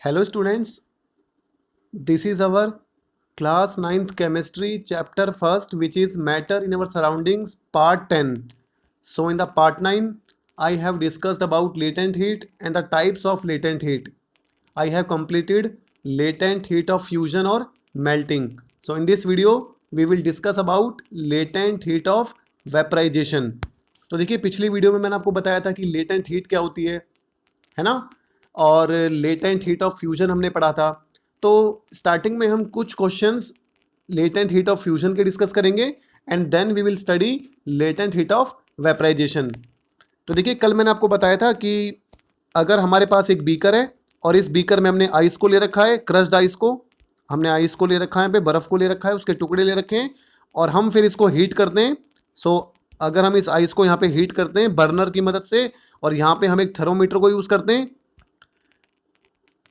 Hello students, this is our class 9th chemistry chapter first, which is matter in our surroundings part 10. So in the part 9 I have discussed about latent heat and the types of latent heat. I have completed latent heat of fusion or melting. So in this video we will discuss about latent heat of vaporization. तो देखिए पिछली video में मैंने आपको बताया था कि latent heat क्या होती है ना। और लेटेंट हीट ऑफ फ्यूजन हमने पढ़ा था। तो स्टार्टिंग में हम कुछ questions latent heat of fusion के डिस्कस करेंगे and then we will study latent heat of vaporization. तो देखिए कल मैंने आपको बताया था कि अगर हमारे पास एक बीकर है और इस बीकर में हमने आइस को ले रखा है, क्रश्ड आइस को हमने आइस को ले रखा है, पे बर्फ़ को ले रखा है, उसके टुकड़े ले रखे हैं और हम फिर इसको हीट करते हैं। सो अगर हम इस आइस को यहाँ पे हीट करते हैं बर्नर की मदद से और यहाँ पे हम एक थर्मोमीटर को यूज़ करते हैं,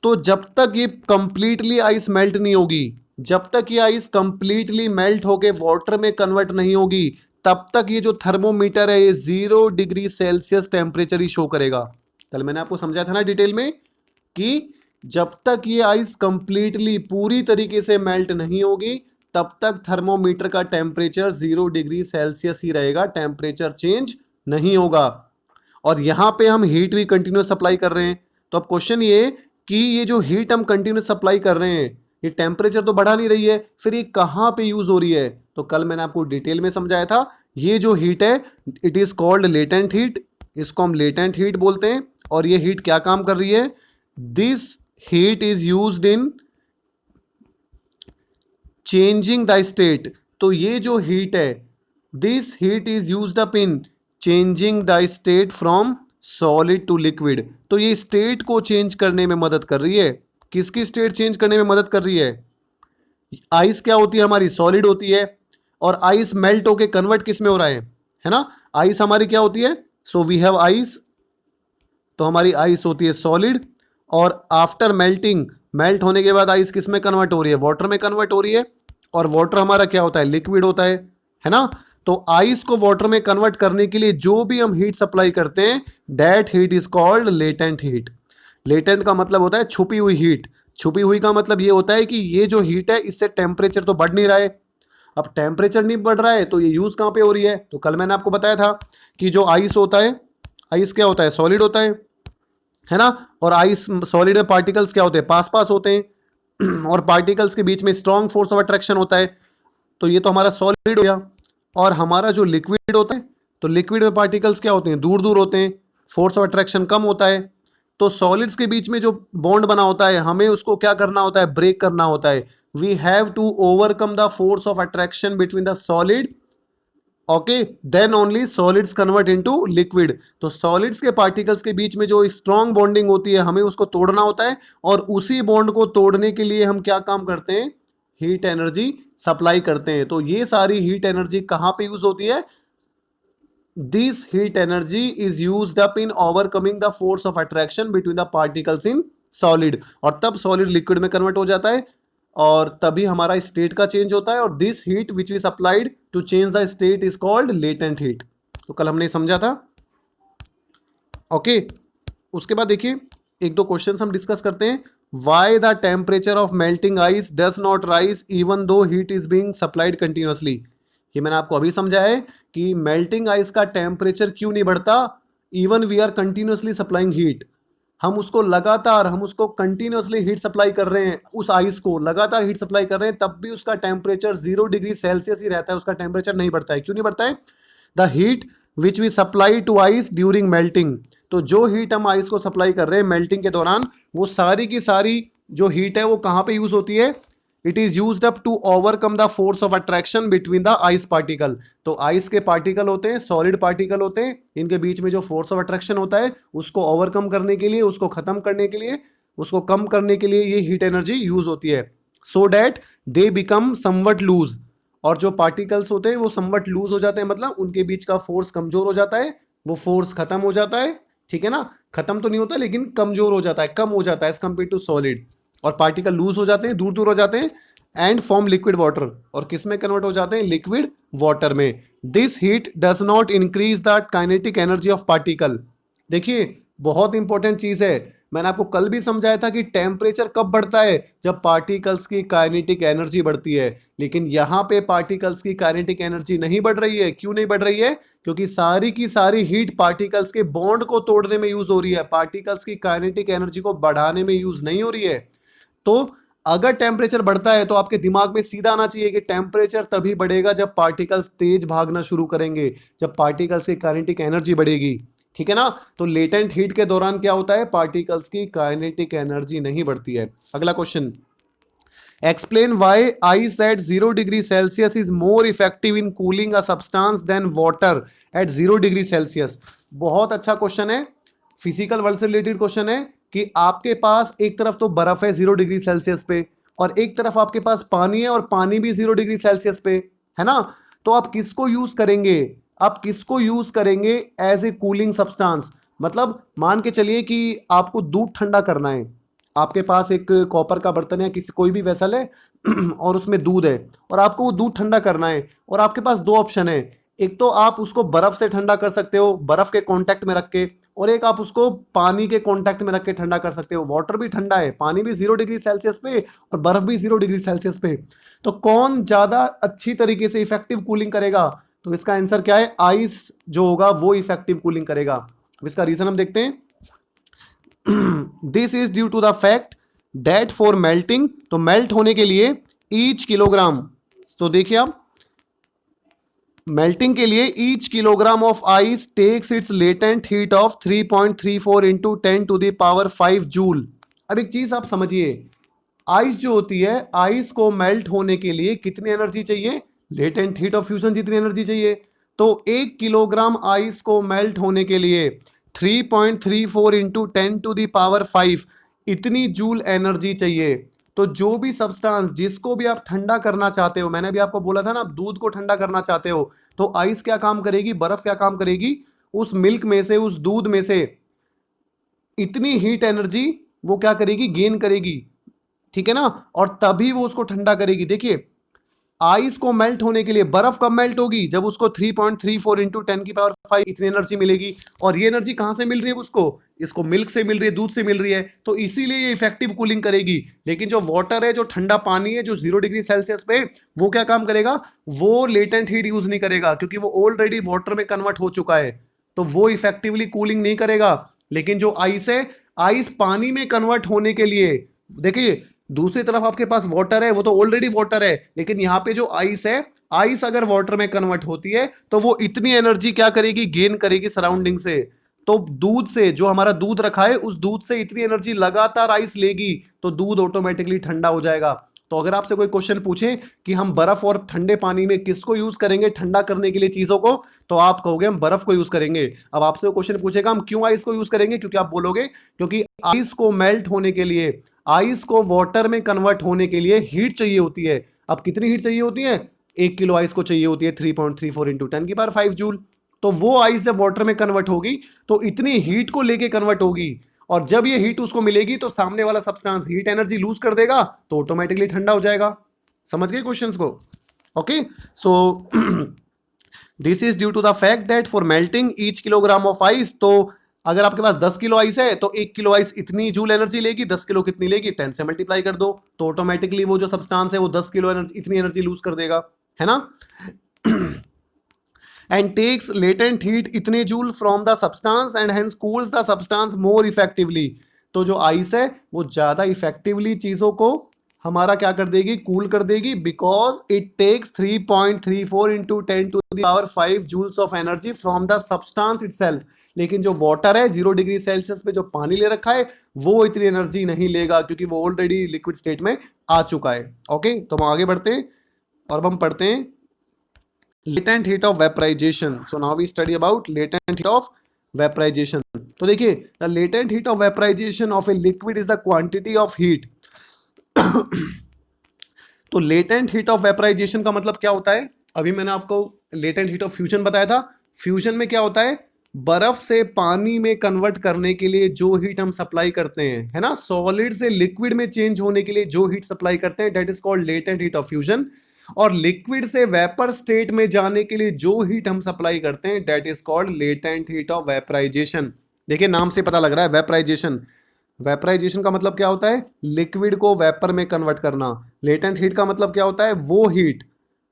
तो जब तक ये कंप्लीटली आइस मेल्ट नहीं होगी, जब तक ये आइस कंप्लीटली मेल्ट होके वाटर में कन्वर्ट नहीं होगी, तब तक ये जो थर्मोमीटर है ये 0 डिग्री सेल्सियस टेम्परेचर ही शो करेगा। कल मैंने आपको समझाया था ना डिटेल में कि जब तक ये आइस कंप्लीटली पूरी तरीके से मेल्ट नहीं होगी तब तक थर्मोमीटर का टेम्परेचर 0 डिग्री सेल्सियस ही रहेगा, टेम्परेचर चेंज नहीं होगा। और यहाँ पे हम हीट भी कंटिन्यूस सप्लाई कर रहे हैं। तो अब क्वेश्चन ये कि ये जो हीट हम कंटिन्यूस सप्लाई कर रहे हैं ये टेम्परेचर तो बढ़ा नहीं रही है, फिर ये कहाँ पे यूज हो रही है? तो कल मैंने आपको डिटेल में समझाया था, ये जो हीट है it is called latent heat, इसको हम लेटेंट हीट बोलते हैं। और ये हीट क्या काम कर रही है? This heat is used in changing the state. तो ये जो हीट है this heat is used up in changing the state from solid to liquid. तो ये स्टेट को चेंज करने में मदद कर रही है। किसकी स्टेट चेंज करने में मदद कर रही है? आइस क्या होती है हमारी? सॉलिड होती है। और आइस मेल्ट होके कन्वर्ट किस में हो रहा है ना? आइस हमारी क्या होती है? सो वी हैव आइस, तो हमारी आइस होती है सॉलिड। और आफ्टर मेल्टिंग, मेल्ट होने के बाद आइस किस में कन्वर्ट हो रही है? वाटर में कन्वर्ट हो रही है। और वाटर हमारा क्या होता है? लिक्विड होता है ना। तो आइस को वाटर में कन्वर्ट करने के लिए जो भी हम हीट सप्लाई करते हैं that heat is called latent heat. Latent का मतलब होता है छुपी हुई हीट। छुपी हुई का मतलब ये होता है कि ये जो हीट है इससे टेम्परेचर तो बढ़ नहीं रहा है। अब टेम्परेचर नहीं बढ़ रहा है तो ये यूज कहाँ पे हो रही है? तो कल मैंने आपको बताया था कि जो आइस होता है, आइस क्या होता है? सॉलिड होता है ना। और आइस सॉलिड में पार्टिकल्स क्या होते हैं? पास पास होते हैं और पार्टिकल्स के बीच में स्ट्रॉन्ग फोर्स ऑफ अट्रैक्शन होता है। तो ये तो हमारा सॉलिड हो गया। और हमारा जो लिक्विड होता है, तो लिक्विड में पार्टिकल्स क्या होते हैं? दूर दूर होते हैं, फोर्स ऑफ अट्रैक्शन कम होता है। तो सॉलिड्स के बीच में जो बॉन्ड बना होता है हमें उसको क्या करना होता है? ब्रेक करना होता है। We have to overcome the force of attraction between the solid, okay, then only solids convert into liquid. तो सॉलिड्स के पार्टिकल्स के बीच में जो स्ट्रॉन्ग बॉन्डिंग होती है हमें उसको तोड़ना होता है। और उसी बॉन्ड को तोड़ने के लिए हम क्या काम करते हैं? हीट एनर्जी सप्लाई करते हैं। तो ये सारी हीट एनर्जी कहां पे यूज होती है? This heat energy is used up in overcoming the force of attraction between the particles in solid. और तब सॉलिड लिक्विड में कन्वर्ट हो जाता है और तभी हमारा स्टेट का चेंज होता है। और this heat which we supplied to change the state is called latent heat. तो कल हमने समझा था, ओके। उसके बाद देखिए एक दो क्वेश्चंस हम डिस्कस करते हैं। Why the temperature of melting ice does not rise even though heat is being supplied continuously. ये मैंने आपको अभी समझाया है कि मेल्टिंग आइस का टेम्परेचर क्यों नहीं बढ़ता even we are continuously supplying heat. हम उसको कंटिन्यूअसली हीट सप्लाई कर रहे हैं, उस आइस को लगातार हीट सप्लाई कर रहे हैं, तब भी उसका टेम्परेचर 0 डिग्री सेल्सियस ही रहता है, उसका टेम्परेचर नहीं बढ़ता है। क्यों नहीं बढ़ता है? The heat which we supply to ice during melting. तो जो हीट हम आइस को सप्लाई कर रहे हैं मेल्टिंग के दौरान, वो सारी की सारी जो हीट है वो कहाँ पे यूज होती है? It is used up to overcome the force of attraction between the ice particle. तो आइस के पार्टिकल होते हैं, सॉलिड पार्टिकल होते हैं, इनके बीच में जो फोर्स ऑफ अट्रैक्शन होता है उसको ओवरकम करने के लिए, उसको खत्म करने के लिए, उसको कम करने के लिए ये हीट एनर्जी यूज होती है। So that they become somewhat loose. और जो पार्टिकल्स होते हैं वो समवट लूज हो जाते हैं, मतलब उनके बीच का फोर्स कमजोर हो जाता है, वो फोर्स खत्म हो जाता है, ठीक है ना। खत्म तो नहीं होता लेकिन कमजोर हो जाता है, कम हो जाता है एज कम्पेयर टू सॉलिड। और पार्टिकल लूज हो जाते हैं, दूर दूर हो जाते हैं एंड फॉर्म लिक्विड वाटर। और किस में कन्वर्ट हो जाते हैं? लिक्विड वाटर में। This heat does not increase the kinetic energy of particle. देखिए बहुत इंपॉर्टेंट चीज है, मैंने आपको कल भी समझाया था कि टेम्परेचर कब बढ़ता है, जब पार्टिकल्स की काइनेटिक एनर्जी बढ़ती है। लेकिन यहाँ पे पार्टिकल्स की काइनेटिक एनर्जी नहीं बढ़ रही है। क्यों नहीं बढ़ रही है? क्योंकि सारी की सारी हीट पार्टिकल्स के बॉन्ड को तोड़ने में यूज हो रही है, पार्टिकल्स की काइनेटिक एनर्जी को बढ़ाने में यूज नहीं हो रही है। तो अगर टेम्परेचर बढ़ता है तो आपके दिमाग में सीधा आना चाहिए कि टेम्परेचर तभी बढ़ेगा जब पार्टिकल्स तेज भागना शुरू करेंगे, जब पार्टिकल्स की काइनेटिक एनर्जी बढ़ेगी। ठीक है ना? तो लेटेंट हीट के दौरान क्या होता है? पार्टिकल्स की काइनेटिक एनर्जी नहीं बढ़ती है। अगला question, explain why ice at 0 degree Celsius is more effective in cooling a substance than water at 0 degree Celsius. बहुत अच्छा क्वेश्चन है, फिजिकल वर्ल्ड से रिलेटेड क्वेश्चन है कि आपके पास एक तरफ तो बर्फ है 0 डिग्री सेल्सियस पे, और एक तरफ आपके पास पानी है, और पानी भी 0 डिग्री सेल्सियस पे है ना। तो आप किसको यूज करेंगे? आप किसको यूज करेंगे एज ए कूलिंग सब्सटेंस? मतलब मान के चलिए कि आपको दूध ठंडा करना है, आपके पास एक कॉपर का बर्तन है, किसी कोई भी वेसल है और उसमें दूध है, और आपको वो दूध ठंडा करना है, और आपके पास दो ऑप्शन है। एक तो आप उसको बर्फ से ठंडा कर सकते हो, बर्फ के कांटेक्ट में रख के, और एक आप उसको पानी के कांटेक्ट में रख के ठंडा कर सकते हो। वाटर भी ठंडा है, पानी भी 0 डिग्री सेल्सियस पे, और बर्फ भी 0 डिग्री सेल्सियस पे। तो कौन ज्यादा अच्छी तरीके से इफेक्टिव कूलिंग करेगा? तो इसका आंसर क्या है? आइस जो होगा वो इफेक्टिव कूलिंग करेगा। अब इसका रीजन हम देखते हैं। This is due to the fact that for melting, तो मेल्ट होने के लिए ईच किलोग्राम, तो देखिए आप, मेल्टिंग के लिए each kilogram of ice takes its latent heat of 3.34 into 10 to the power 5 joule. अब एक चीज आप समझिए, आइस जो होती है, आइस को मेल्ट होने के लिए कितनी एनर्जी चाहिए? लेटेंट हीट ऑफ फ्यूजन जितनी एनर्जी चाहिए। तो 1 किलोग्राम आइस को मेल्ट होने के लिए 3.34 इंटू 10 टू द पावर 5 इतनी जूल एनर्जी चाहिए। तो जो भी सब्सटेंस जिसको भी आप ठंडा करना चाहते हो, मैंने भी आपको बोला था ना, आप दूध को ठंडा करना चाहते हो, तो आइस क्या काम करेगी, बर्फ क्या काम करेगी, उस मिल्क में से, उस दूध में से इतनी हीट एनर्जी वो क्या करेगी, गेन करेगी। ठीक है ना? और तभी वो उसको ठंडा करेगी। देखिए, आइस को मेल्ट होने के लिए, बर्फ कब मेल्ट होगी? जब उसको 3.34 इंटू 10 की पावर 5 इतनी एनर्जी मिलेगी। और ये एनर्जी कहां से मिल रही है उसको? इसको मिल्क से मिल रही है, दूध से मिल रही है, तो इसीलिए ये इफेक्टिव कूलिंग करेगी। लेकिन जो वाटर है, जो ठंडा पानी है, जो 0 डिग्री सेल्सियस पे, वो क्या काम करेगा? वो लेटेंट हीट यूज नहीं करेगा, क्योंकि वो ऑलरेडी वाटर में कन्वर्ट हो चुका है, तो वो इफेक्टिवली कूलिंग नहीं करेगा। लेकिन जो आइस है, आइस पानी में कन्वर्ट होने के लिए, देखिए दूसरी तरफ आपके पास वाटर है, वो तो ऑलरेडी वाटर है, लेकिन यहां पे जो आइस है, आइस अगर वाटर में कन्वर्ट होती है तो वो इतनी एनर्जी क्या करेगी, गेन करेगी सराउंडिंग से। तो दूध से, जो हमारा दूध रखा है, उस दूध से इतनी एनर्जी लगातार आइस लेगी, तो दूध ऑटोमेटिकली ठंडा हो जाएगा। तो अगर आपसे कोई क्वेश्चन पूछे कि हम बर्फ और ठंडे पानी में किसको यूज करेंगे ठंडा करने के लिए चीजों को, तो आप कहोगे हम बर्फ को यूज करेंगे। अब आपसे क्वेश्चन पूछेगा हम क्यों आइस को यूज करेंगे, क्योंकि आप बोलोगे क्योंकि आइस को मेल्ट होने के लिए, आइस को वाटर में कन्वर्ट होने के लिए हीट चाहिए होती है। अब कितनी हीट चाहिए होती है? 1 किलो आइस को चाहिए होती है 3.34 इंटू 10 की पावर 5 जूल। तो वो आइस जब वाटर में कन्वर्ट होगी तो इतनी हीट को लेके कन्वर्ट होगी, और जब ये हीट उसको मिलेगी तो सामने वाला सब्सटेंस हीट एनर्जी लूज कर देगा, तो ऑटोमेटिकली ठंडा हो जाएगा। समझ गए क्वेश्चंस को? Okay, so this is due to the fact that for melting each kilogram of ice, तो अगर आपके पास 10 किलो आइस है तो 1 किलो आइस इतनी जूल एनर्जी लेगी, 10 किलो कितनी लेगी, 10 से मल्टीप्लाई कर दो, तो ऑटोमेटिकली वो जो सब्सटेंस है वो 10 किलो एनर्जी, इतनी एनर्जी लूज कर देगा, है ना। एंड टेक्स लेटेंट हीट इतने joule from the substance and hence cools the substance more effectively. तो जो आइस है वो ज्यादा इफेक्टिवली चीजों को हमारा क्या कर देगी, कूल कर देगी, because it takes 3.34 into 10 to the power 5 joules of energy from the substance itself. लेकिन जो वाटर है 0 डिग्री सेल्सियस पे जो पानी ले रखा है, वो इतनी एनर्जी नहीं लेगा, क्योंकि वो ऑलरेडी लिक्विड स्टेट में आ चुका है। ओके, तो हम आगे बढ़ते हैं और अब हम पढ़ते हैं latent heat of vaporization. So now we study about latent heat of vaporization. तो देखिए, the latent heat of vaporization of a liquid is the quantity of heat. तो latent heat of vaporization का मतलब क्या होता है? अभी मैंने आपको latent heat of fusion बताया था। फ्यूजन में क्या होता है? बर्फ से पानी में कन्वर्ट करने के लिए जो हीट हम सप्लाई करते हैं, है ना, सॉलिड से लिक्विड में चेंज होने के लिए जो हीट सप्लाई करते हैं, that is called latent heat of fusion. और लिक्विड से वेपर स्टेट में जाने के लिए जो हीट हम सप्लाई करते हैं, that is called latent heat of vaporization. देखिए नाम से पता लग रहा है वेपराइजेशन। वेपराइजेशन का मतलब क्या होता है? लिक्विड को वेपर में कन्वर्ट करना। लेटेंट हीट का मतलब क्या होता है? वो heat,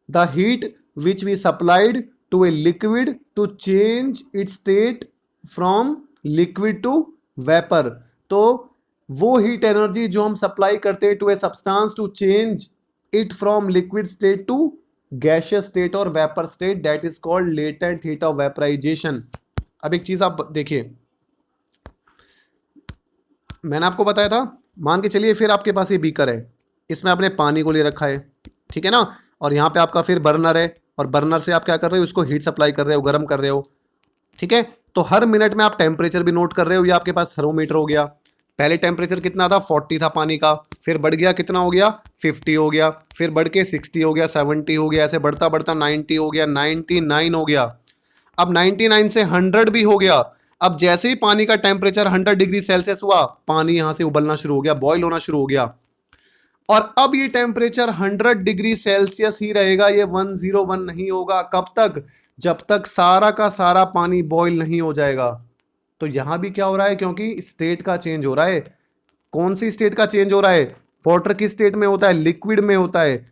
the heat which we supplied to a liquid to change its state from liquid to vapour. तो वो हीट एनर्जी जो हम सप्लाई करते हैं to a substance to change it from liquid state to gaseous state और vapour state, that is called latent heat of vaporisation. अब एक चीज आप देखिए, मैंने आपको बताया था, मान के चलिए फिर आपके पास ये बीकर है, इसमें आपने पानी को ले रखा है, ठीक है ना, और यहाँ पे आपका फिर बर्नर है, और बर्नर से आप क्या कर रहे हो? उसको हीट सप्लाई कर रहे हो, गर्म कर रहे हो, ठीक है। तो हर मिनट में आप टेम्परेचर भी नोट कर रहे हो, या आपके पास थर्मोमीटर हो गया। पहले टेम्परेचर कितना था? 40 था पानी का, फिर बढ़ गया, कितना हो गया? 50 हो गया, फिर बढ़ के 60 हो गया, 70 हो गया, ऐसे बढ़ता बढ़ता 90 हो गया, 99 हो गया, अब 99 से 100 भी हो गया। अब जैसे ही पानी का टेम्परेचर 100 डिग्री सेल्सियस हुआ, पानी यहां से उबलना शुरू हो गया, बॉयल होना शुरू हो गया, और अब ये टेम्परेचर 100 डिग्री सेल्सियस ही रहेगा, ये 101 नहीं होगा। कब तक? जब तक सारा का सारा पानी बॉयल नहीं हो जाएगा। तो यहां भी क्या हो रहा है? क्योंकि स्टेट का चेंज हो रहा है। कौन सी स्टेट का चेंज हो रहा है? वाटर किस स्टेट में होता है? लिक्विड में होता है,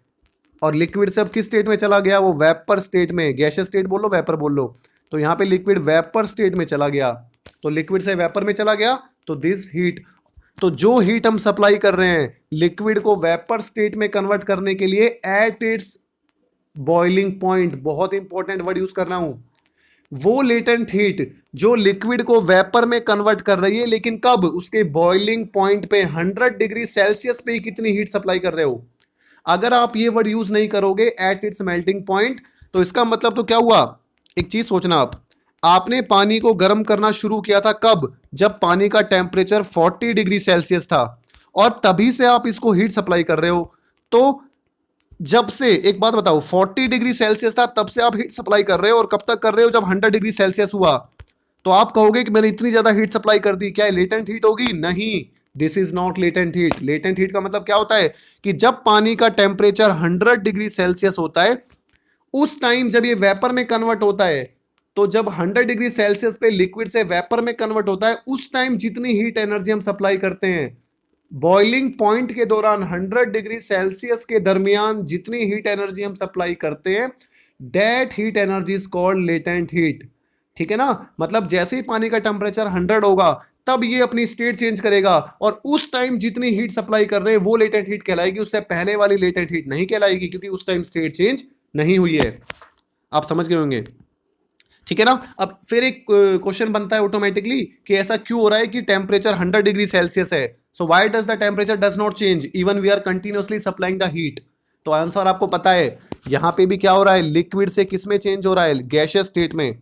और लिक्विड से अब किस स्टेट में चला गया? वो वेपर स्टेट में। गैसियस स्टेट बोल लो, वेपर बोल लो, तो यहां पे लिक्विड वेपर स्टेट में चला गया, तो लिक्विड से वेपर में चला गया, तो दिस हीट, तो जो हीट हम सप्लाई कर रहे हैं लिक्विड को वेपर स्टेट में कन्वर्ट करने के लिए एट इट्स बॉइलिंग पॉइंट, बहुत इंपॉर्टेंट वर्ड यूज कर रहा हूं, वो लेटेंट हीट जो लिक्विड को वेपर में कन्वर्ट कर रही है, लेकिन कब? उसके बॉइलिंग पॉइंट पे 100 डिग्री सेल्सियस पे कितनी हीट सप्लाई कर रहे हो। अगर आप ये वर्ड यूज नहीं करोगे एट इट्स मेल्टिंग पॉइंट, तो इसका मतलब तो क्या हुआ? एक चीज सोचना आप, आपने पानी को गर्म करना शुरू किया था कब? जब पानी का टेम्परेचर 40 डिग्री सेल्सियस था, और तभी से आप इसको हीट सप्लाई कर रहे हो। तो जब से, एक बात बताओ, 40 डिग्री सेल्सियस था तब से आप हीट सप्लाई कर रहे हो, और कब तक कर रहे हो? जब 100 डिग्री सेल्सियस हुआ। तो आप कहोगे कि मैंने इतनी ज्यादा हीट सप्लाई कर दी, क्या लेटेंट हीट होगी? नहीं, this is not latent heat. Latent heat का मतलब क्या होता है कि जब पानी का टेम्परेचर 100 डिग्री सेल्सियस होता है, उस टाइम जब ये वेपर में कन्वर्ट होता है, तो जब 100 डिग्री सेल्सियस पे लिक्विड से वेपर में कन्वर्ट होता है, उस टाइम जितनी हीट एनर्जी हम सप्लाई करते हैं बॉइलिंग पॉइंट के दौरान 100 डिग्री सेल्सियस के दरमियान जितनी हीट एनर्जी हम सप्लाई करते हैं, that heat energy is called latent heat. ठीक है ना, मतलब जैसे ही पानी का टेम्परेचर 100 होगा तब ये अपनी स्टेट चेंज करेगा, और उस टाइम जितनी हीट सप्लाई कर रहे हैं वो लेटेंट हीट कहलाएगी, उससे पहले वाली लेटेंट हीट नहीं कहलाएगी, क्योंकि उस टाइम स्टेट चेंज नहीं हुई है। आप समझ गए होंगे, ठीक है ना। अब फिर एक क्वेश्चन बनता है ऑटोमेटिकली कि ऐसा क्यों हो रहा है कि टेम्परेचर 100 डिग्री सेल्सियस है, so why does the temperature does not change even we are continuously supplying the heat. तो आंसर आपको पता है, यहां पे भी क्या हो रहा है, लिक्विड से किस में चेंज हो रहा है? गैसियस स्टेट में,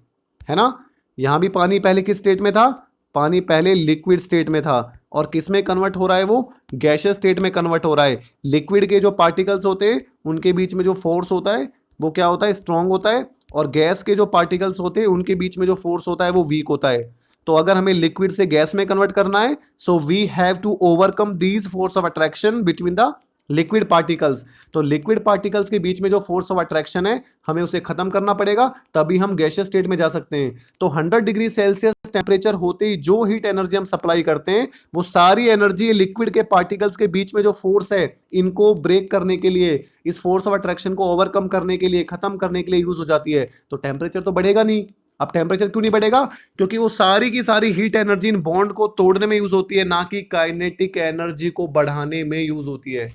है ना। यहां भी पानी पहले किस स्टेट में था? पानी पहले लिक्विड स्टेट में था, और किस में कन्वर्ट हो रहा है? वो गैसियस स्टेट में कन्वर्ट हो रहा है। लिक्विड के जो पार्टिकल्स होते हैं उनके बीच में जो फोर्स होता है वो क्या होता है? स्ट्रांग होता है, और गैस के जो पार्टिकल्स होते हैं उनके बीच में जो फोर्स होता है वो वीक होता है। तो अगर हमें लिक्विड से गैस में कन्वर्ट करना है, so we have to overcome these force of attraction between the liquid particles. तो लिक्विड पार्टिकल्स के बीच में जो फोर्स ऑफ अट्रैक्शन है हमें उसे खत्म करना पड़ेगा, तभी हम गैसियस स्टेट में जा सकते हैं। तो 100 डिग्री सेल्सियस टेम्परेचर होते ही जो हीट एनर्जी हम सप्लाई करते हैं वो सारी एनर्जी लिक्विड के पार्टिकल्स के बीच में जो फोर्स है इनको ब्रेक करने के लिए, इस फोर्स ऑफ अट्रैक्शन को ओवरकम करने के लिए, खत्म करने के लिए यूज हो जाती है। तो टेम्परेचर तो बढ़ेगा नहीं। अब टेम्परेचर क्यों नहीं बढ़ेगा? क्योंकि वो सारी की सारी हीट एनर्जी इन बॉन्ड को तोड़ने में यूज होती है, ना कि काइनेटिक एनर्जी को बढ़ाने में यूज होती है।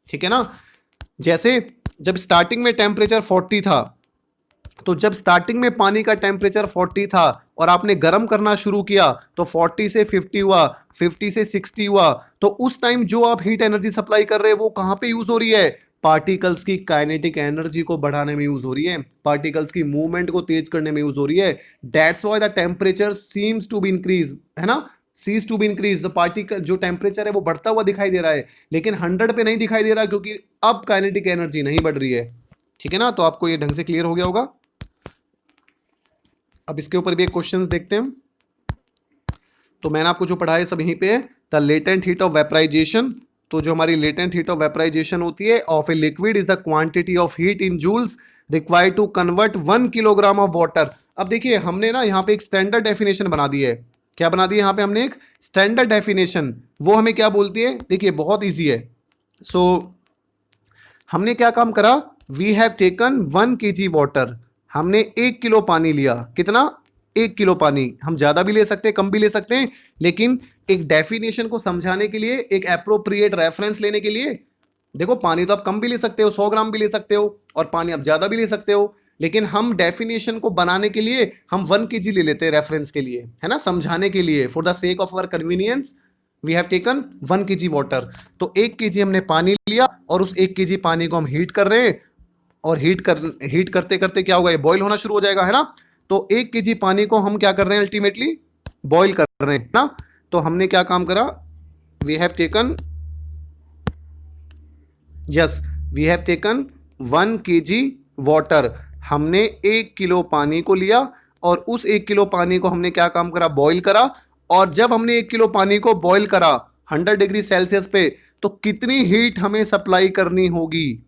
ठीक है ना। जैसे जब स्टार्टिंग में टेम्परेचर 40 था, तो जब स्टार्टिंग में पानी का टेम्परेचर 40 था और आपने गर्म करना शुरू किया तो 40 से 50 हुआ, 50 से 60 हुआ, तो उस टाइम जो आप हीट एनर्जी सप्लाई कर रहे हैं वो कहां पे यूज हो रही है? पार्टिकल्स की काइनेटिक एनर्जी को बढ़ाने में यूज हो रही है, पार्टिकल्स की मूवमेंट को तेज करने में यूज हो रही है। That's why the temperature seems to be increase, है ना, सीज to be increase. The particle जो टेम्परेचर है वो बढ़ता हुआ दिखाई दे रहा है, लेकिन 100 पे नहीं दिखाई दे रहा, क्योंकि अब काइनेटिक एनर्जी नहीं बढ़ रही है। ठीक है ना, तो आपको ये ढंग से क्लियर हो गया होगा। अब इसके ऊपर भी एक क्वेश्चंस देखते हैं। तो मैंने आपको जो पढ़ा है सब यहीं पे है। The latent heat of vaporization, तो जो हमारी लेटेंट हीट ऑफ वेपराइजेशन होती है of a liquid is the quantity of heat in joules required to convert 1 kilogram of water. अब देखिए हमने ना यहाँ पे एक स्टैंडर्ड डेफिनेशन बना दी है, क्या बना दिया यहाँ पे हमने एक स्टैंडर्ड डेफिनेशन, वो हमें क्या बोलती है, देखिए बहुत ईजी है। सो हमने क्या काम करा, we have taken 1 kg water, हमने 1 किलो पानी लिया, कितना, 1 किलो पानी, हम ज्यादा भी ले सकते हैं कम भी ले सकते हैं, लेकिन एक डेफिनेशन को समझाने के लिए, एक एप्रोप्रिएट रेफरेंस लेने के लिए, देखो पानी तो आप कम भी ले सकते हो, 100 ग्राम भी ले सकते हो, और पानी आप ज्यादा भी ले सकते हो, लेकिन हम डेफिनेशन को बनाने के लिए हम 1 kg ले लेते हैं रेफरेंस के लिए, है ना, समझाने के लिए, for the sake of our convenience we have taken 1 kg water. तो 1 kg हमने पानी लिया और उस 1 kg पानी को हम हीट कर रहे हैं, और हीट करते करते क्या होगा, ये बॉईल होना शुरू हो जाएगा, है ना। तो 1 kg पानी को हम क्या कर रहे हैं, अल्टीमेटली बॉईल कर रहे हैं ना। तो हमने क्या काम करा, we have taken, yes, we have taken 1 kg water, हमने 1 किलो पानी को लिया और उस 1 किलो पानी को हमने क्या काम करा, बॉईल करा। और जब हमने 1 किलो पानी को बॉईल करा 100 डिग्री सेल्सियस पे, तो कितनी हीट हमें सप्लाई करनी होगी,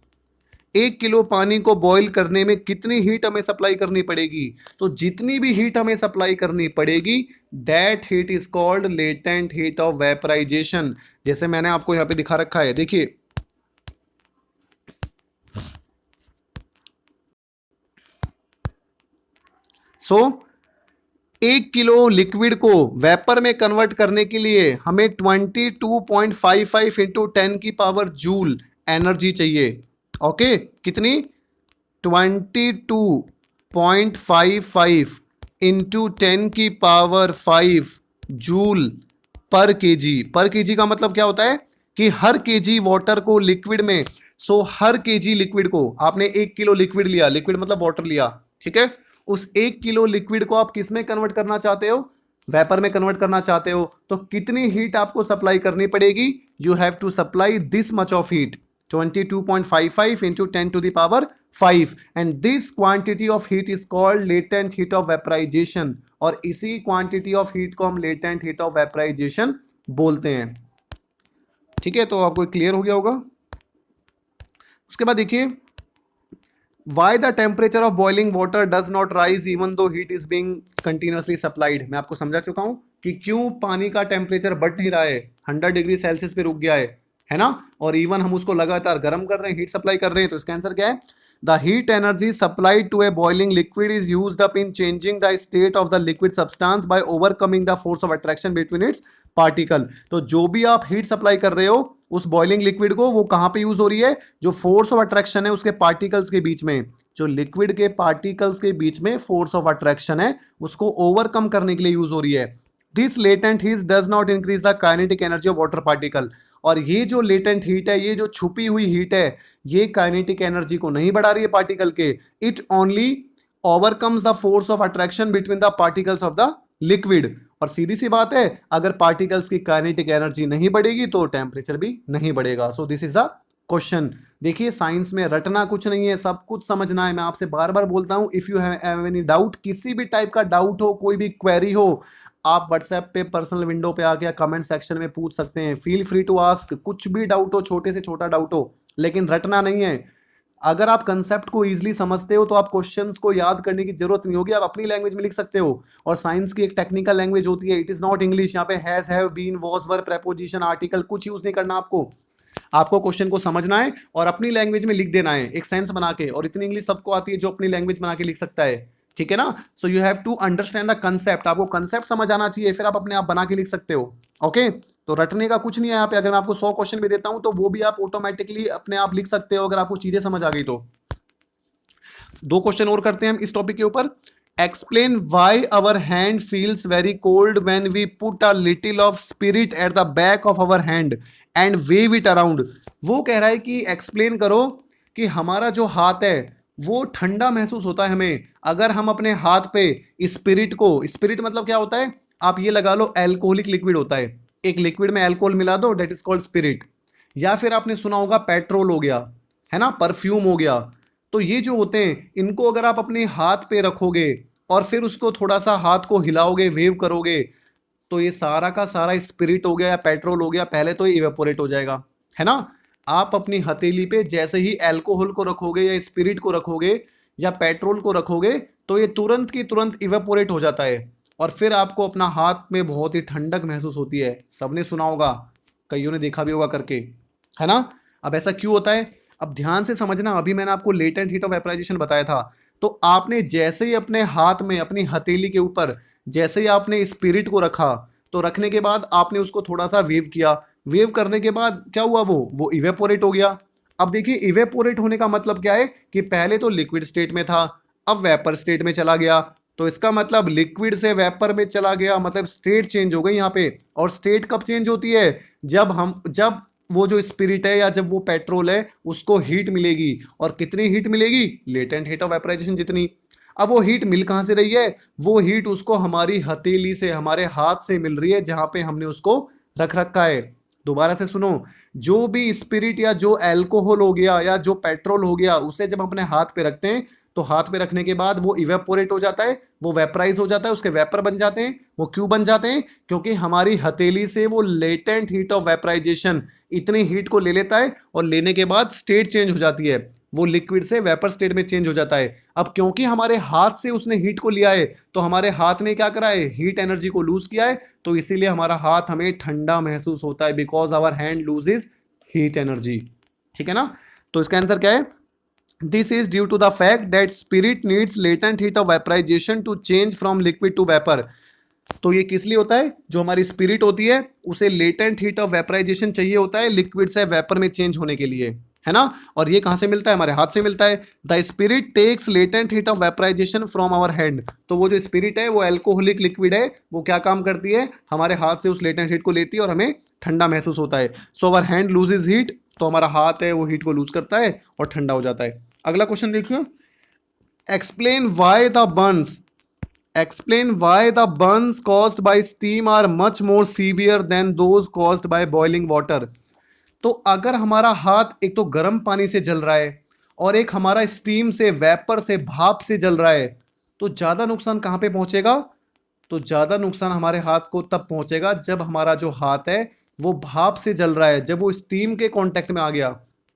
1 किलो पानी को बॉईल करने में कितनी हीट हमें सप्लाई करनी पड़ेगी, तो जितनी भी हीट हमें सप्लाई करनी पड़ेगी, that heat is called latent heat of vaporization. जैसे मैंने आपको यहां पे दिखा रखा है, देखिए सो 1 किलो लिक्विड को वेपर में कन्वर्ट करने के लिए हमें 22.55 इंटू 10 की पावर जूल एनर्जी चाहिए। ओके, कितनी, 22.55 इंटू 10 की power 5 joule per KG. Per KG का मतलब क्या होता है कि हर केजी वाटर को लिक्विड में, सो हर केजी लिक्विड को, आपने 1 किलो लिक्विड लिया, लिक्विड मतलब वाटर लिया, ठीक है, उस 1 किलो लिक्विड को आप किस में कन्वर्ट करना चाहते हो, वेपर में कन्वर्ट करना चाहते हो, तो कितनी हीट आपको सप्लाई करनी पड़ेगी, you have to supply this much of heat, 22.55 into 10 to the power 5, and this quantity of heat is called latent heat of vaporization, और इसी quantity of heat को हम latent heat of vaporization बोलते हैं। ठीक है, तो आपको क्लियर हो गया होगा। उसके बाद देखिए, why the temperature of boiling water does not rise even though heat is being continuously supplied। मैं आपको समझा चुका हूं कि क्यों पानी का टेम्परेचर बढ़ नहीं रहा है, 100 डिग्री सेल्सियस पे रुक गया है ना, और इवन हम उसको लगातार गर्म कर रहे हैं, हीट सप्लाई कर रहे हैं। तो इसका आंसर क्या है, the heat energy supplied to a boiling liquid is used up in changing the state of the liquid substance by overcoming the force of attraction between its particle. तो जो भी आप हीट सप्लाई कर रहे हो उस बॉइलिंग लिक्विड को, वो कहां पे यूज हो रही है, जो फोर्स ऑफ अट्रैक्शन है उसके पार्टिकल्स के बीच में, जो लिक्विड के पार्टिकल्स के बीच में फोर्स ऑफ अट्रैक्शन है उसको ओवरकम करने के लिए यूज हो रही है। This latent heat does not increase the kinetic energy of water particle. और ये जो लेटेंट हीट है, ये जो छुपी हुई हीट है, ये काइनेटिक एनर्जी को नहीं बढ़ा रही है पार्टिकल के, it only overcomes the force of attraction between the particles of the liquid. और सीधी सी बात है, अगर पार्टिकल्स की काइनेटिक एनर्जी नहीं बढ़ेगी तो टेम्परेचर भी नहीं बढ़ेगा। सो दिस इज द क्वेश्चन। देखिए, साइंस में रटना कुछ नहीं है, सब कुछ समझना है। मैं आपसे बार बार बोलता हूं, if you have any doubt, किसी भी टाइप का डाउट हो, कोई भी क्वेरी हो, आप व्हाट्सएप पे पर्सनल विंडो पे आके या कमेंट सेक्शन में पूछ सकते हैं। फील फ्री टू आस्क, कुछ भी डाउट हो, छोटे से छोटा डाउट हो, लेकिन रटना नहीं है। अगर आप कंसेप्ट को इजीली समझते हो तो आप क्वेश्चंस को याद करने की जरूरत नहीं होगी, आप अपनी लैंग्वेज में लिख सकते हो। और साइंस की एक टेक्निकल लैंग्वेज होती है, इट इज नॉट इंग्लिश। यहाँ पे has, have, been, was, were, preposition, article कुछ यूज नहीं करना आपको क्वेश्चन को समझना है और अपनी लैंग्वेज में लिख देना है, एक सेंस बना के। और इतनी इंग्लिश सबको आती है जो अपनी लैंग्वेज बना के लिख सकता है, ठीक है ना। So you have to understand the concept, आपको कंसेप्ट समझ आना चाहिए, फिर आप अपने आप बना के लिख सकते हो। ओके, तो रटने का कुछ नहीं है यहाँ पे। अगर मैं आपको 100 क्वेश्चन भी देता हूं तो वो भी आप ऑटोमेटिकली अपने आप लिख सकते हो, अगर आपको चीजें समझ आ गई तो। 2 क्वेश्चन और करते हैं हम इस टॉपिक के ऊपर। Explain why our hand feels very cold when we put a little of spirit at the back of our hand and wave it around. वो कह रहा है कि एक्सप्लेन करो कि हमारा जो हाथ है वो ठंडा महसूस होता है हमें अगर हम अपने हाथ पे स्पिरिट को, स्पिरिट मतलब क्या होता है, आप ये लगा लो अल्कोहलिक लिक्विड होता है, एक लिक्विड में अल्कोहल मिला दो, दैट इज कॉल्ड स्पिरिट। या फिर आपने सुना होगा पेट्रोल हो गया, है ना, परफ्यूम हो गया। तो ये जो होते हैं, इनको अगर आप अपने हाथ पे रखोगे और फिर उसको थोड़ा सा हाथ को हिलाओगे, वेव करोगे, तो ये सारा का सारा स्पिरिट हो गया या पेट्रोल हो गया, पहले तो ये इवेपोरेट हो जाएगा, है ना। आप अपनी हथेली पे जैसे ही अल्कोहल को रखोगे या स्पिरिट को रखोगे या पेट्रोल को रखोगे तो ये तुरंत की तुरंत इवेपोरेट हो जाता है। और फिर आपको अपना हाथ में बहुत ही ठंडक महसूस होती है। सबने सुना होगा, कईयों ने देखा भी होगा करके, है ना। अब ऐसा क्यों होता है, अब ध्यान से समझना। अभी मैंने आपको लेटेंट हीट ऑफ वेपराइजेशन बताया था, तो आपने जैसे ही अपने हाथ में, अपनी हथेली के ऊपर जैसे ही आपने स्पिरिट को रखा, तो रखने के बाद आपने उसको थोड़ा सा वेव किया, वेव करने के बाद क्या हुआ, वो इवेपोरेट हो गया। अब देखिए इवेपोरेट होने का मतलब क्या है कि पहले तो लिक्विड स्टेट में था, अब वेपर स्टेट में चला गया। तो इसका मतलब लिक्विड से वेपर में चला गया, मतलब स्टेट चेंज हो गई यहाँ पे। और स्टेट कब चेंज होती है, जब वो जो स्पिरिट है या जब वो पेट्रोल है उसको हीट मिलेगी। और कितनी हीट मिलेगी, लेटेंट हीट ऑफ वेपराइजेशन जितनी। अब वो हीट मिल कहां से रही है, वो हीट उसको हमारी हथेली से, हमारे हाथ से मिल रही है, जहां पे हमने उसको रख रखा है। दोबारा से सुनो, जो भी स्पिरिट या जो अल्कोहल हो गया या जो पेट्रोल हो गया, उसे जब अपने हाथ पे रखते हैं, तो हाथ पे रखने के बाद वो इवेपोरेट हो जाता है, वो वेपराइज हो जाता है, उसके वेपर बन जाते हैं। वो क्यों बन जाते हैं, क्योंकि हमारी हथेली से वो लेटेंट हीट ऑफ वेपराइजेशन इतनी हीट को ले लेता है, और लेने के बाद स्टेट चेंज हो जाती है, वो लिक्विड से वेपर स्टेट में चेंज हो जाता है। अब क्योंकि हमारे हाथ से उसने हीट को लिया है, तो हमारे हाथ ने क्या करा है, हीट एनर्जी को लूज किया है, तो इसीलिए हमारा हाथ हमें ठंडा महसूस होता है, because our hand loses heat energy. ठीक है ना। तो इसका आंसर क्या है, this is due to the fact that spirit needs latent heat of vaporization to change from liquid to vapour. तो ये किस लिए होता है, जो हमारी स्पिरिट होती है उसे लेटेंट हीट ऑफ वेपराइजेशन चाहिए होता है लिक्विड से वेपर में चेंज होने के लिए, है ना। और ये कहां से मिलता है, हमारे हाथ से मिलता है। The spirit takes latent heat of vaporization from our hand. तो वो जो स्पिरिट है वो एल्कोहलिक लिक्विड है, वो क्या काम करती है, हमारे हाथ से उस लेटेंट हीट को लेती है और हमें ठंडा महसूस होता है। So our hand loses heat, तो हमारा हाथ है वो हीट को लूज करता है और ठंडा हो जाता है। अगला क्वेश्चन देखिए, explain why the Burns, explain why the burns caused by steam are much more severe than those caused by boiling water। तो अगर हमारा हाथ एक तो गर्म पानी से जल रहा है और एक हमारा स्टीम से, वेपर से, भाप से जल रहा है, तो ज्यादा नुकसान कहां पे पहुंचेगा, तो ज्यादा नुकसान हमारे हाथ को तब पहुंचेगा जब हमारा जो हाथ है वो भाप से जल रहा है, जब वो स्टीम के कांटेक्ट में आ गया।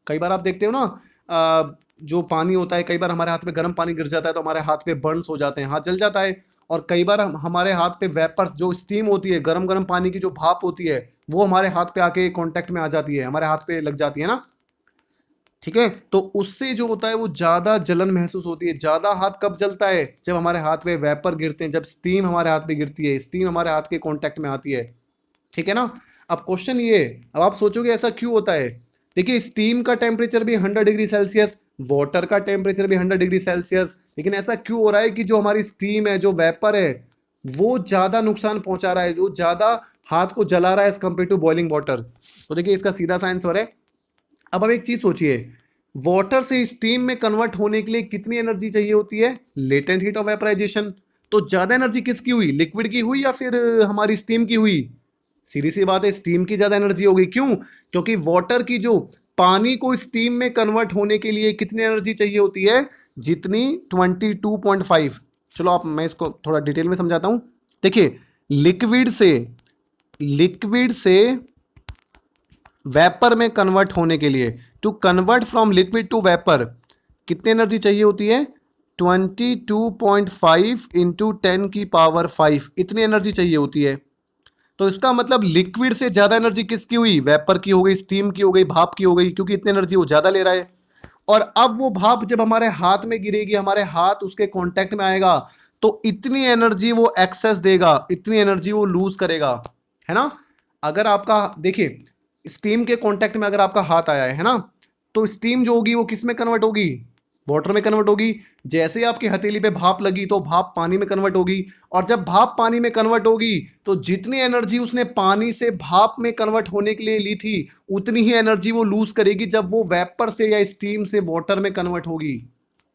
कई बार आप देखते हो ना, जो पानी होता है, कई बार हमारे हाथ में गर्म पानी गिर जाता है तो हमारे हाथ पे बर्न्स हो जाते हैं, हाथ जल जाता है। और कई बार हमारे हाथ पे वेपर्स, जो स्टीम होती है, गरम गरम पानी की जो भाप होती है, वो हमारे हाथ पे आके कांटेक्ट में आ जाती है, हमारे हाथ पे लग जाती है ना। ठीक है, तो उससे जो होता है वो ज्यादा जलन महसूस होती है। ज्यादा हाथ कब जलता है, जब हमारे हाथ पे वेपर गिरते हैं, जब स्टीम हमारे हाथ पे गिरती है, स्टीम हमारे हाथ के कांटेक्ट में आती है। ठीक है ना। अब क्वेश्चन ये, अब आप सोचोगे ऐसा क्यों होता है। देखिए स्टीम का टेम्परेचर भी 100 डिग्री सेल्सियस, वाटर का टेम्परेचर भी 100 डिग्री सेल्सियस, लेकिन ऐसा क्यों हो रहा है कि जो हमारी स्टीम है, जो वेपर है, वो ज्यादा नुकसान पहुंचा रहा है, जो ज्यादा हाथ को जला रहा है as compared to boiling water. तो देखिए इसका सीधा सा आंसर है, अब एक चीज सोचिए, वाटर से स्टीम में कन्वर्ट होने के लिए कितनी एनर्जी चाहिए होती है, लेटेंट हीट ऑफ वेपराइजेशन। तो ज्यादा एनर्जी किसकी हुई, लिक्विड की हुई या फिर हमारी स्टीम की हुई। सीधी सी बात है, स्टीम की ज्यादा एनर्जी होगी। क्यों, क्योंकि वाटर की जो, पानी को स्टीम में कन्वर्ट होने के लिए कितनी एनर्जी चाहिए होती है, जितनी 22.5। चलो आप, मैं इसको थोड़ा डिटेल में समझाता हूं। देखिए लिक्विड से वेपर में कन्वर्ट होने के लिए, to convert from liquid to vapour, कितनी एनर्जी चाहिए होती है, 22.5 इंटू 10⁵ इतनी एनर्जी चाहिए होती है। तो इसका मतलब लिक्विड से ज्यादा एनर्जी किसकी हुई, वेपर की हो गई, स्टीम की हो गई, भाप की हो गई, क्योंकि इतनी एनर्जी वो ज्यादा ले रहा है। और अब वो भाप जब हमारे हाथ में गिरेगी, हमारे हाथ उसके कांटेक्ट में आएगा, तो इतनी एनर्जी वो एक्सेस देगा, इतनी एनर्जी वो लूज करेगा, है ना। अगर आपका, देखिए स्टीम के कांटेक्ट में अगर आपका हाथ आया है ना, तो स्टीम जो होगी वो किस में कन्वर्ट होगी, वाटर में कन्वर्ट होगी। जैसे ही आपकी हथेली पे भाप लगी तो भाप पानी में कन्वर्ट होगी, और जब भाप पानी में कन्वर्ट होगी तो जितनी एनर्जी उसने पानी से भाप में कन्वर्ट होने के लिए ली थी, उतनी ही एनर्जी वो लूज करेगी जब वो वेपर से या स्टीम से वाटर में कन्वर्ट होगी।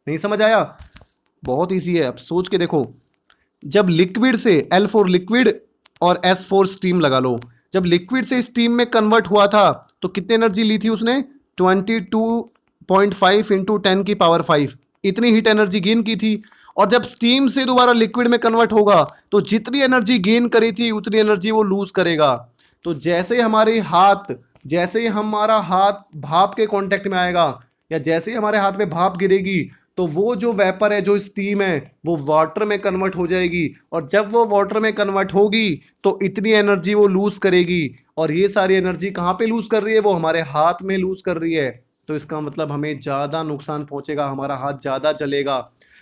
नहीं समझ आया, बहुत ईजी है, अब सोच के देखो। जब लिक्विड से, L फॉर लिक्विड और S फॉर स्टीम लगा लो, जब लिक्विड से स्टीम में कन्वर्ट हुआ था तो कितनी एनर्जी ली थी उसने, 22.5 इंटू 10⁵ इतनी हीट एनर्जी गेन की थी। और जब स्टीम से दोबारा लिक्विड में कन्वर्ट होगा तो जितनी एनर्जी गेन करी थी उतनी एनर्जी वो लूज करेगा। तो जैसे ही हमारा हाथ भाप के कांटेक्ट में आएगा, या जैसे ही हमारे हाथ पे भाप गिरेगी, तो वो जो वेपर है, जो स्टीम है, वो वाटर में कन्वर्ट हो जाएगी, और जब वो वाटर में कन्वर्ट होगी तो इतनी एनर्जी वो लूज करेगी, और ये सारी एनर्जी कहाँ पे लूज कर रही है, वो हमारे हाथ में लूज कर रही है। तो इसका मतलब हमें ज्यादा नुकसान पहुंचेगा, हमारा हाथ ज्यादा जलेगा।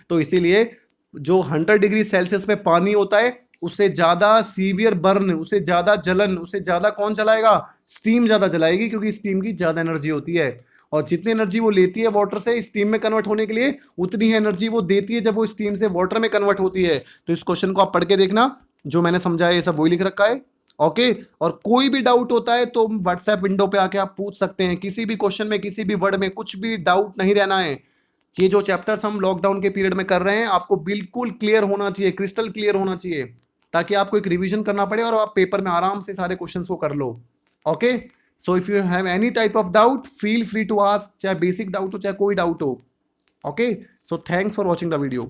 तो इसीलिए जो 100 डिग्री सेल्सियस पे पानी होता है, उससे ज्यादा सीवियर बर्न, उससे ज्यादा जलन, उससे ज्यादा कौन जलाएगा, स्टीम ज्यादा जलाएगी, क्योंकि स्टीम की ज्यादा एनर्जी होती है। और जितनी एनर्जी वो लेती है वाटर से स्टीम में कन्वर्ट होने के लिए, उतनी ही एनर्जी वो देती है जब वो स्टीम से वाटर में कन्वर्ट होती है। तो इस क्वेश्चन को आप पढ़ के देखना, जो मैंने समझाया ये सब वही लिख रखा है। ओके। और कोई भी डाउट होता है तो व्हाट्सएप विंडो पे आके आप पूछ सकते हैं, किसी भी क्वेश्चन में, किसी भी वर्ड में कुछ भी डाउट नहीं रहना है। ये जो चैप्टर्स हम लॉकडाउन के पीरियड में कर रहे हैं, आपको बिल्कुल क्लियर होना चाहिए, क्रिस्टल क्लियर होना चाहिए, ताकि आपको एक रिवीजन करना पड़े और आप पेपर में आराम से सारे क्वेश्चंस को कर लो। Okay. So if you have any type of doubt, feel free to ask, चाहे बेसिक डाउट हो चाहे कोई डाउट हो। Okay. So thanks for watching the video.